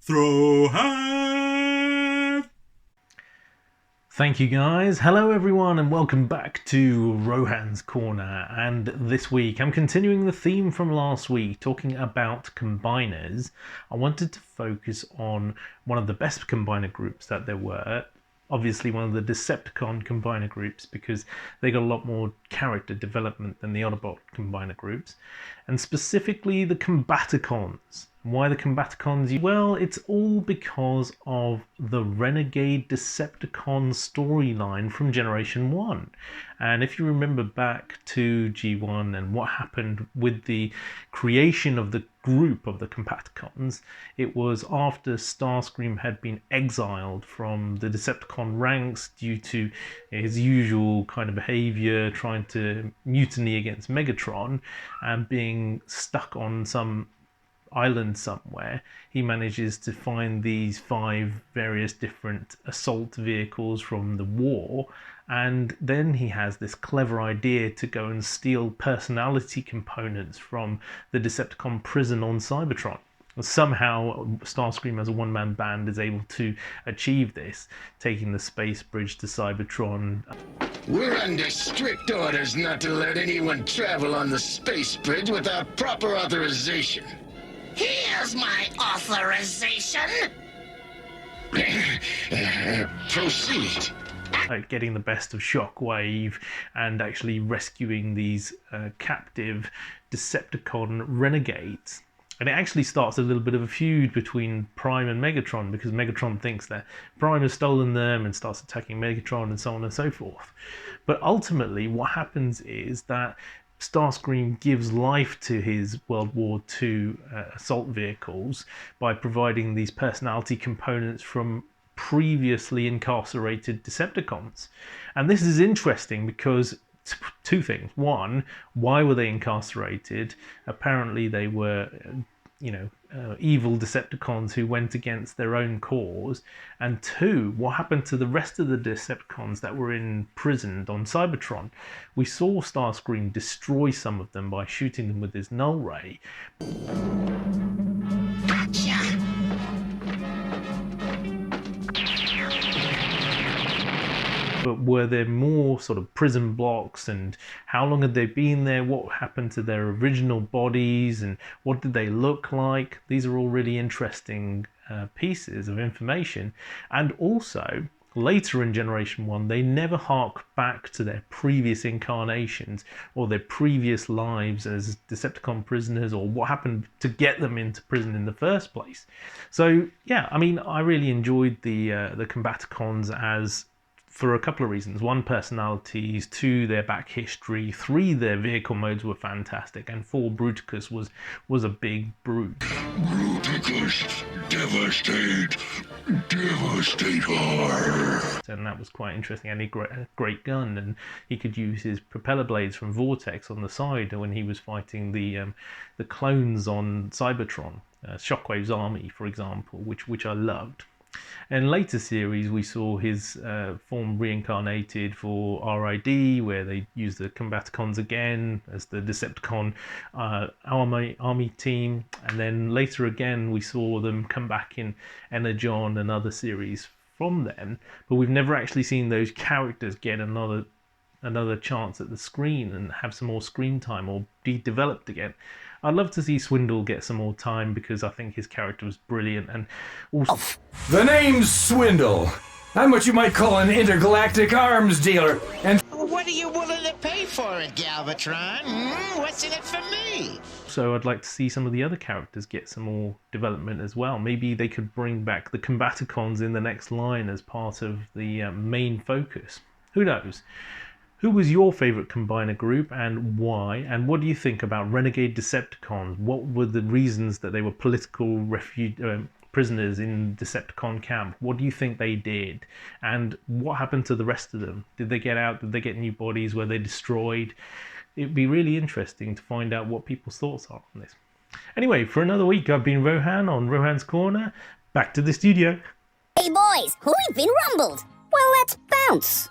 Throw hand! Thank you guys. Hello everyone and welcome back to Rohan's Corner, and this week I'm continuing the theme from last week talking about combiners. I wanted to focus on one of the best combiner groups that there were, obviously one of the Decepticon combiner groups because they got a lot more character development than the Autobot combiner groups, and specifically the Combaticons. Why the Combaticons? Well, it's all because of the Renegade Decepticon storyline from Generation 1. And if you remember back to G1 and what happened with the creation of the group of the Combaticons, it was after Starscream had been exiled from the Decepticon ranks due to his usual kind of behavior, trying to mutiny against Megatron and being stuck on some island somewhere. He manages to find these 5 various different assault vehicles from the war, and then he has this clever idea to go and steal personality components from the Decepticon prison on Cybertron. Somehow Starscream as a one-man band is able to achieve this, taking the space bridge to Cybertron. We're under strict orders not to let anyone travel on the space bridge without proper authorization. Here's my authorization! Proceed. Getting the best of Shockwave and actually rescuing these captive Decepticon renegades. And it actually starts a little bit of a feud between Prime and Megatron because Megatron thinks that Prime has stolen them and starts attacking Megatron and so on and so forth. But ultimately what happens is that Starscream gives life to his World War II assault vehicles by providing these personality components from previously incarcerated Decepticons. And this is interesting because two things. One, why were they incarcerated? Apparently they were evil Decepticons who went against their own cause. And two, what happened to the rest of the Decepticons that were imprisoned on Cybertron? We saw Starscream destroy some of them by shooting them with his null ray. Gotcha! But were there more sort of prison blocks, and how long had they been there? What happened to their original bodies and what did they look like? These are all really interesting pieces of information. And also, later in Generation 1, they never hark back to their previous incarnations or their previous lives as Decepticon prisoners or what happened to get them into prison in the first place. So yeah, I mean, I really enjoyed the Combaticons as for a couple of reasons. One, personalities. Two, their back history. Three, their vehicle modes were fantastic. And four, Bruticus was a big brute. Bruticus, devastator. And that was quite interesting. And he had a great gun, and he could use his propeller blades from Vortex on the side when he was fighting the clones on Cybertron, Shockwave's army, for example, which I loved. In later series, we saw his form reincarnated for RID, where they used the Combaticons again as the Decepticon army team. And then later again, we saw them come back in Energon and other series from them. But we've never actually seen those characters get another chance at the screen and have some more screen time or be developed again. I'd love to see Swindle get some more time because I think his character was brilliant. And also, the name's Swindle. I'm what you might call an intergalactic arms dealer, and What are you willing to pay for it, Galvatron? What's in it for me? so I'd like to see some of the other characters get some more development as well. Maybe they could bring back the Combaticons in the next line as part of the main focus. Who knows? Who was your favourite combiner group and why? And what do you think about Renegade Decepticons? What were the reasons that they were political prisoners in Decepticon camp? What do you think they did? And what happened to the rest of them? Did they get out? Did they get new bodies? Were they destroyed? It'd be really interesting to find out what people's thoughts are on this. Anyway, for another week, I've been Rohan on Rohan's Corner. Back to the studio. Hey boys, we've been rumbled. Well, let's bounce.